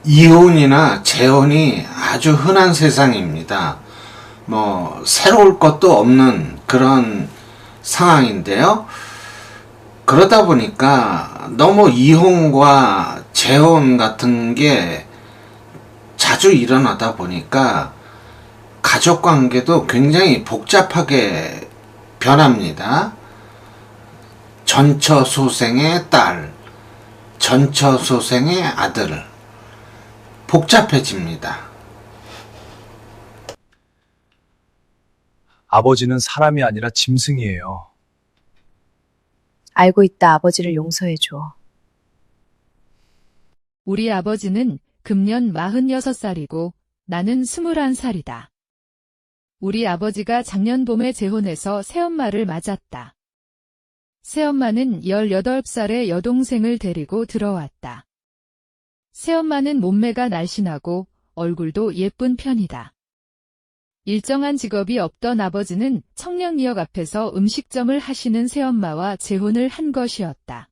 이혼이나 재혼이 아주 흔한 세상입니다. 새로울 것도 없는 그런 상황인데요. 그러다 보니까 너무 이혼과 재혼 같은 게 자주 일어나다 보니까 가족 관계도 굉장히 복잡하게 변합니다. 전처소생의 딸, 전처소생의 아들, 복잡해집니다. 아버지는 사람이 아니라 짐승이에요. 알고 있다. 아버지를 용서해줘. 우리 아버지는 금년 46살이고 나는 21살이다. 우리 아버지가 작년 봄에 재혼해서 새엄마를 맞았다. 새엄마는 18살의 여동생을 데리고 들어왔다. 새엄마는 몸매가 날씬하고 얼굴도 예쁜 편이다. 일정한 직업이 없던 아버지는 청량리역 앞에서 음식점을 하시는 새엄마와 재혼을 한 것이었다.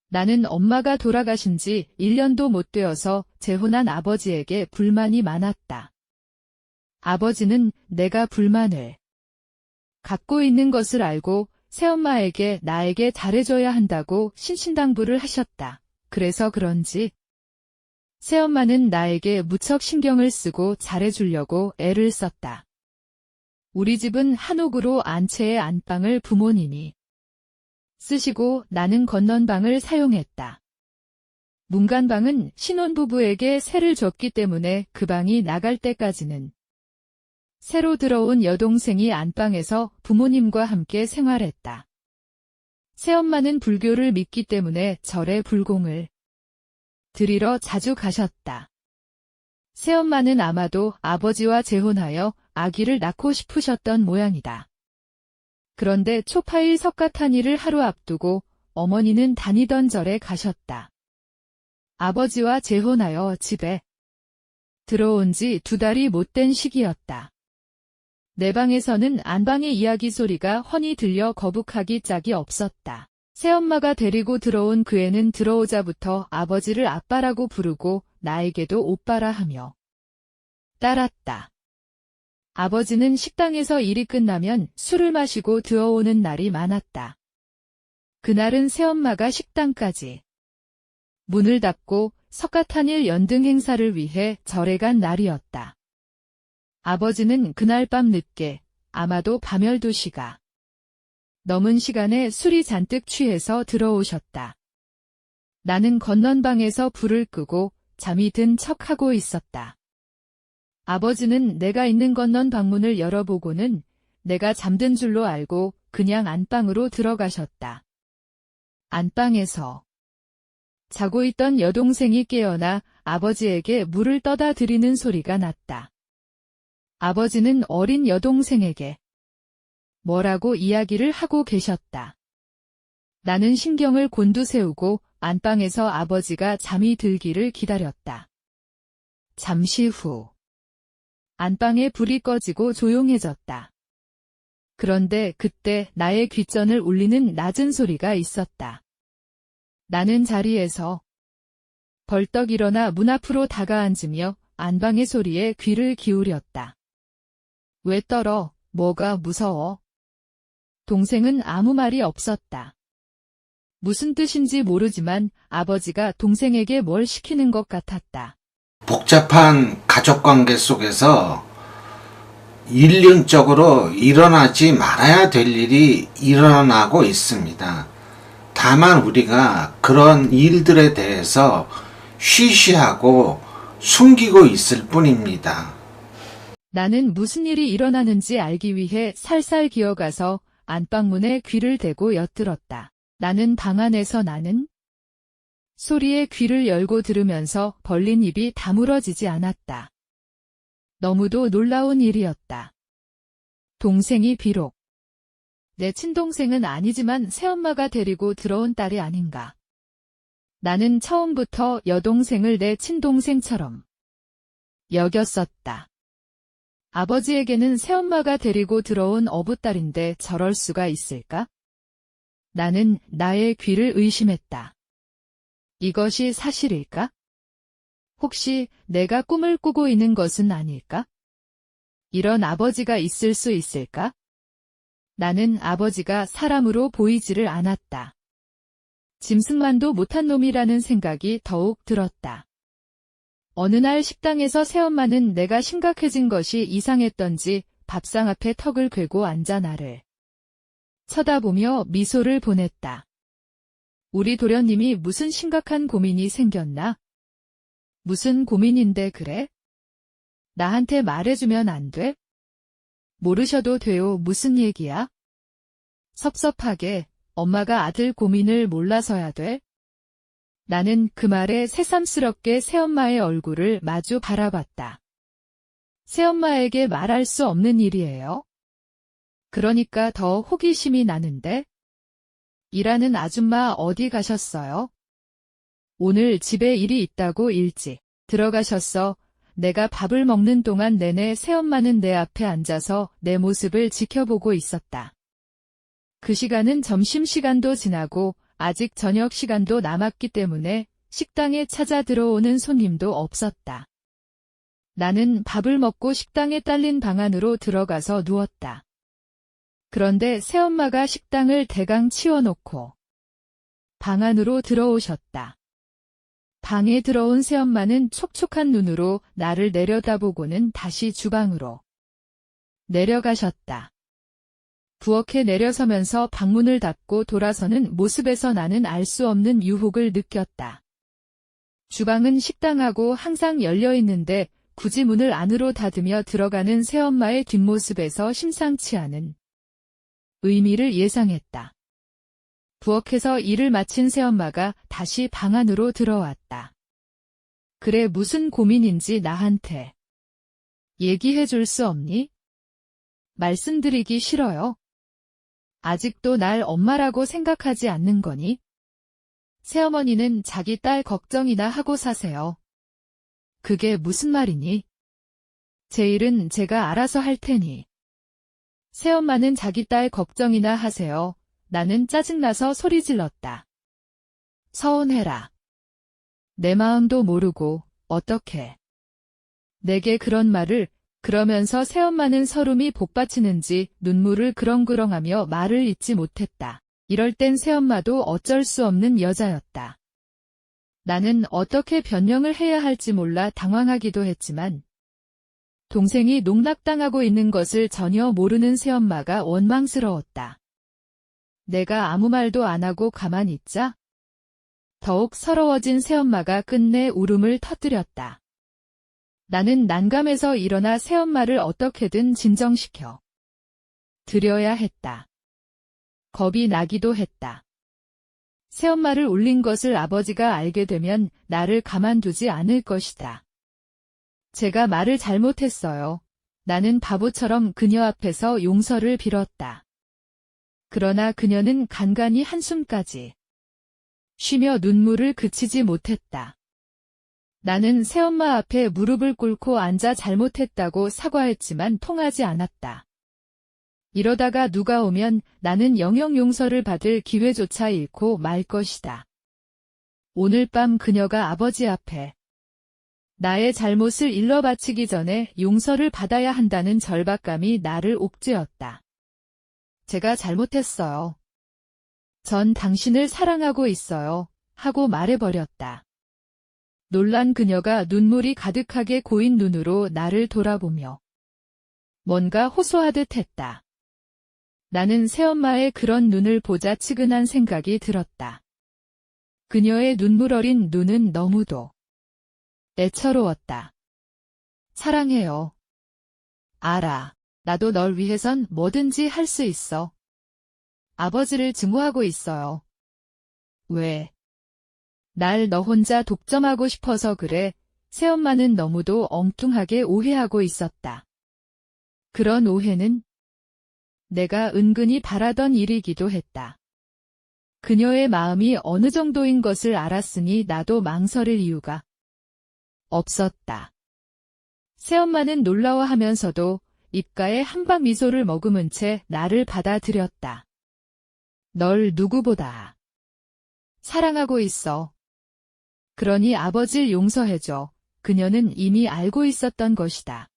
나는 엄마가 돌아가신 지 1년도 못 되어서 재혼한 아버지에게 불만이 많았다. 아버지는 내가 불만을 갖고 있는 것을 알고 새엄마에게 나에게 잘해줘야 한다고 신신당부를 하셨다. 그래서 그런지 새엄마는 나에게 무척 신경을 쓰고 잘해주려고 애를 썼다. 우리 집은 한옥으로 안채의 안방을 부모님이 쓰시고 나는 건넌방을 사용했다. 문간방은 신혼부부에게 세를 줬기 때문에 그 방이 나갈 때까지는 새로 들어온 여동생이 안방에서 부모님과 함께 생활했다. 새엄마는 불교를 믿기 때문에 절에 불공을 드리러 자주 가셨다. 새엄마는 아마도 아버지와 재혼하여 아기를 낳고 싶으셨던 모양이다. 그런데 초파일 석가탄일을 하루 앞두고 어머니는 다니던 절에 가셨다. 아버지와 재혼하여 집에 들어온 지 2달이 못 된 시기였다. 내 방에서는 안방의 이야기 소리가 훤히 들려 거북하기 짝이 없었다. 새엄마가 데리고 들어온 그 애는 들어오자부터 아버지를 아빠라고 부르고 나에게도 오빠라 하며 따랐다. 아버지는 식당에서 일이 끝나면 술을 마시고 들어오는 날이 많았다. 그날은 새엄마가 식당까지 문을 닫고 석가탄일 연등 행사를 위해 절에 간 날이었다. 아버지는 그날 밤 늦게, 아마도 밤 12시가 넘은 시간에 술이 잔뜩 취해서 들어오셨다. 나는 건넌방에서 불을 끄고 잠이 든 척하고 있었다. 아버지는 내가 있는 건넌 방문을 열어보고는 내가 잠든 줄로 알고 그냥 안방으로 들어가셨다. 안방에서 자고 있던 여동생이 깨어나 아버지에게 물을 떠다 드리는 소리가 났다. 아버지는 어린 여동생에게 뭐라고 이야기를 하고 계셨다. 나는 신경을 곤두세우고 안방에서 아버지가 잠이 들기를 기다렸다. 잠시 후 안방에 불이 꺼지고 조용해졌다. 그런데 그때 나의 귓전을 울리는 낮은 소리가 있었다. 나는 자리에서 벌떡 일어나 문 앞으로 다가앉으며 안방의 소리에 귀를 기울였다. 왜 떨어? 뭐가 무서워? 동생은 아무 말이 없었다. 무슨 뜻인지 모르지만 아버지가 동생에게 뭘 시키는 것 같았다. 복잡한 가족관계 속에서 일륜적으로 일어나지 말아야 될 일이 일어나고 있습니다. 다만 우리가 그런 일들에 대해서 쉬쉬하고 숨기고 있을 뿐입니다. 나는 무슨 일이 일어나는지 알기 위해 살살 기어가서 안방문에 귀를 대고 엿들었다. 나는 방 안에서 나는 소리에 귀를 열고 들으면서 벌린 입이 다물어지지 않았다. 너무도 놀라운 일이었다. 동생이 비록 내 친동생은 아니지만 새엄마가 데리고 들어온 딸이 아닌가. 나는 처음부터 여동생을 내 친동생처럼 여겼었다. 아버지에게는 새엄마가 데리고 들어온 어부딸인데 저럴 수가 있을까? 나는 나의 귀를 의심했다. 이것이 사실일까? 혹시 내가 꿈을 꾸고 있는 것은 아닐까? 이런 아버지가 있을 수 있을까? 나는 아버지가 사람으로 보이지를 않았다. 짐승만도 못한 놈이라는 생각이 더욱 들었다. 어느 날 식당에서 새엄마는 내가 심각해진 것이 이상했던지 밥상 앞에 턱을 괴고 앉아 나를 쳐다보며 미소를 보냈다. 우리 도련님이 무슨 심각한 고민이 생겼나? 무슨 고민인데 그래? 나한테 말해주면 안 돼? 모르셔도 돼요. 무슨 얘기야? 섭섭하게 엄마가 아들 고민을 몰라서야 돼? 나는 그 말에 새삼스럽게 새엄마의 얼굴을 마주 바라봤다. 새엄마에게 말할 수 없는 일이에요. 그러니까 더 호기심이 나는데? 일하는 아줌마 어디 가셨어요? 오늘 집에 일이 있다고 일찍 들어가셨어. 내가 밥을 먹는 동안 내내 새엄마는 내 앞에 앉아서 내 모습을 지켜보고 있었다. 그 시간은 점심시간도 지나고 아직 저녁 시간도 남았기 때문에 식당에 찾아 들어오는 손님도 없었다. 나는 밥을 먹고 식당에 딸린 방 안으로 들어가서 누웠다. 그런데 새엄마가 식당을 대강 치워놓고 방 안으로 들어오셨다. 방에 들어온 새엄마는 촉촉한 눈으로 나를 내려다보고는 다시 주방으로 내려가셨다. 부엌에 내려서면서 방문을 닫고 돌아서는 모습에서 나는 알 수 없는 유혹을 느꼈다. 주방은 식당하고 항상 열려 있는데 굳이 문을 안으로 닫으며 들어가는 새엄마의 뒷모습에서 심상치 않은 의미를 예상했다. 부엌에서 일을 마친 새엄마가 다시 방 안으로 들어왔다. 그래, 무슨 고민인지 나한테 얘기해 줄 수 없니? 말씀드리기 싫어요. 아직도 날 엄마라고 생각하지 않는 거니? 새어머니는 자기 딸 걱정이나 하고 사세요. 그게 무슨 말이니? 제 일은 제가 알아서 할 테니. 새엄마는 자기 딸 걱정이나 하세요. 나는 짜증나서 소리 질렀다. 서운해라. 내 마음도 모르고 어떻게 내게 그런 말을. 그러면서 새엄마는 서름이 복받치는지 눈물을 그렁그렁하며 말을 잇지 못했다. 이럴 땐 새엄마도 어쩔 수 없는 여자였다. 나는 어떻게 변명을 해야 할지 몰라 당황하기도 했지만 동생이 농락당하고 있는 것을 전혀 모르는 새엄마가 원망스러웠다. 내가 아무 말도 안 하고 가만히 있자? 더욱 서러워진 새엄마가 끝내 울음을 터뜨렸다. 나는 난감해서 일어나 새엄마를 어떻게든 진정시켜 드려야 했다. 겁이 나기도 했다. 새엄마를 울린 것을 아버지가 알게 되면 나를 가만두지 않을 것이다. 제가 말을 잘못했어요. 나는 바보처럼 그녀 앞에서 용서를 빌었다. 그러나 그녀는 간간히 한숨까지 쉬며 눈물을 그치지 못했다. 나는 새엄마 앞에 무릎을 꿇고 앉아 잘못했다고 사과했지만 통하지 않았다. 이러다가 누가 오면 나는 영영 용서를 받을 기회조차 잃고 말 것이다. 오늘 밤 그녀가 아버지 앞에 나의 잘못을 일러 바치기 전에 용서를 받아야 한다는 절박감이 나를 옥죄었다. 제가 잘못했어요. 전 당신을 사랑하고 있어요. 하고 말해버렸다. 놀란 그녀가 눈물이 가득하게 고인 눈으로 나를 돌아보며 뭔가 호소하듯 했다. 나는 새엄마의 그런 눈을 보자 측은한 생각이 들었다. 그녀의 눈물 어린 눈은 너무도 애처로웠다. 사랑해요. 알아. 나도 널 위해선 뭐든지 할 수 있어. 아버지를 증오하고 있어요. 왜? 날 너 혼자 독점하고 싶어서 그래. 새엄마는 너무도 엉뚱하게 오해하고 있었다. 그런 오해는 내가 은근히 바라던 일이기도 했다. 그녀의 마음이 어느 정도인 것을 알았으니 나도 망설일 이유가 없었다. 새엄마는 놀라워하면서도 입가에 한방 미소를 머금은 채 나를 받아들였다. 널 누구보다 사랑하고 있어. 그러니 아버지를 용서해줘. 그녀는 이미 알고 있었던 것이다.